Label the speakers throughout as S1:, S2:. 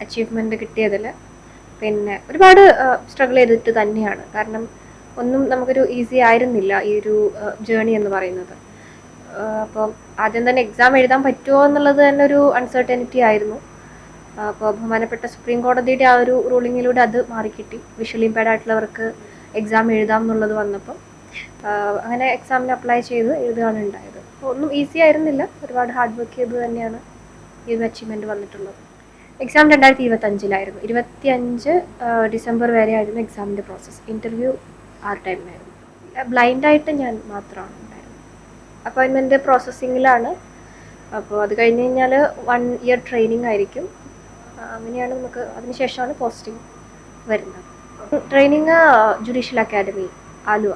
S1: Achievement കിട്ടിയതിൽ. പിന്നെ ഒരുപാട് സ്ട്രഗിൾ ചെയ്തിട്ട് തന്നെയാണ്, കാരണം ഒന്നും നമുക്കൊരു ഈസി ആയിരുന്നില്ല ഈ ഒരു ജേണി എന്ന് പറയുന്നത്. അപ്പോൾ ആദ്യം തന്നെ എക്സാം എഴുതാൻ പറ്റുമോ എന്നുള്ളത് തന്നെ ഒരു അൺസർട്ടനിറ്റി ആയിരുന്നു. അപ്പോൾ ബഹുമാനപ്പെട്ട സുപ്രീം കോടതിയുടെ ആ ഒരു റൂളിങ്ങിലൂടെ അത് മാറിക്കിട്ടി. വിഷ്വലി ഇംപയർഡ് ആയിട്ടുള്ളവർക്ക് എക്സാം എഴുതാം എന്നുള്ളത് വന്നപ്പം അങ്ങനെ എക്സാമിന് അപ്ലൈ ചെയ്ത് എഴുതുകയാണ് ഉണ്ടായത്. അപ്പോൾ ഒന്നും ഈസി ആയിരുന്നില്ല, ഒരുപാട് ഹാർഡ് വർക്ക് ചെയ്ത് തന്നെയാണ് ഈ ഒരു അച്ചീവ്മെൻറ്റ് വന്നിട്ടുള്ളത്. എക്സാം 2025 25 ഡിസംബർ വരെ ആയിരുന്നു എക്സാമിൻ്റെ പ്രോസസ്സ്. ഇൻ്റർവ്യൂ ആ ടൈമിലായിരുന്നു. ബ്ലൈൻഡായിട്ട് ഞാൻ മാത്രമാണ് ഉണ്ടായിരുന്നത്. അപ്പോയിൻമെൻറ്റ് പ്രോസസ്സിങ്ങിലാണ്. അപ്പോൾ അത് കഴിഞ്ഞ് കഴിഞ്ഞാൽ 1 ഇയർ ട്രെയിനിങ് ആയിരിക്കും. അങ്ങനെയാണ് നമുക്ക്, അതിനുശേഷമാണ് പോസ്റ്റിംഗ് വരുന്നത്. Training judicial academy, Aluva.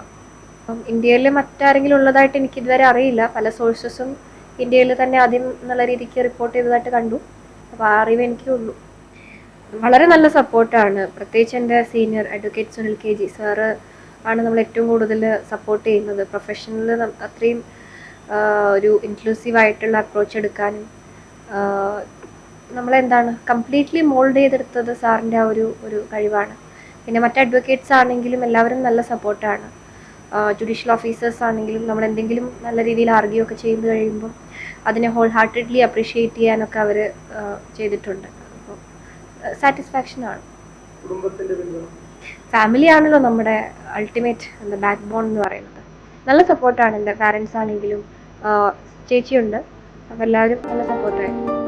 S1: അപ്പം ഇന്ത്യയിൽ മറ്റാരെങ്കിലും ഉള്ളതായിട്ട് എനിക്കിതുവരെ അറിയില്ല. പല സോഴ്സസും ഇന്ത്യയിൽ തന്നെ ആദ്യം എന്നുള്ള രീതിക്ക് റിപ്പോർട്ട് ചെയ്തതായിട്ട് കണ്ടു. അപ്പോൾ ആ അറിവ് എനിക്കുള്ളൂ. വളരെ നല്ല സപ്പോർട്ടാണ്. പ്രത്യേകിച്ച് എൻ്റെ senior advocate Sunil KG sir ആണ് നമ്മൾ ഏറ്റവും കൂടുതൽ സപ്പോർട്ട് ചെയ്യുന്നത്. പ്രൊഫഷനിൽ അത്രയും ഒരു ഇൻക്ലൂസീവായിട്ടുള്ള അപ്രോച്ച് എടുക്കാനും നമ്മളെന്താണ് കംപ്ലീറ്റ്ലി മോൾഡ് ചെയ്തെടുത്തത് സാറിൻ്റെ ആ ഒരു കഴിവാണ്. പിന്നെ മറ്റ് അഡ്വക്കേറ്റ്സ് ആണെങ്കിലും എല്ലാവരും നല്ല സപ്പോർട്ടാണ്. ജുഡീഷ്യൽ ഓഫീസേഴ്സ് ആണെങ്കിലും നമ്മൾ എന്തെങ്കിലും നല്ല രീതിയിൽ ആർഗ്യൂ ഒക്കെ ചെയ്ത് കഴിയുമ്പം അതിനെ ഹോൾ ഹാർട്ടഡ്ലി അപ്രീഷിയേറ്റ് ചെയ്യാനൊക്കെ അവർ ചെയ്തിട്ടുണ്ട്. അപ്പോൾ സാറ്റിസ്ഫാക്ഷനാണ്. ഫാമിലി ആണല്ലോ നമ്മുടെ അൾട്ടിമേറ്റ് ബാക്ക് ബോൺ എന്ന് പറയുന്നത്. നല്ല സപ്പോർട്ടാണ്. എൻ്റെ പാരൻസ് ആണെങ്കിലും ചേച്ചിയുണ്ട്. അപ്പോൾ എല്ലാവരും നല്ല സപ്പോർട്ടായിരുന്നു.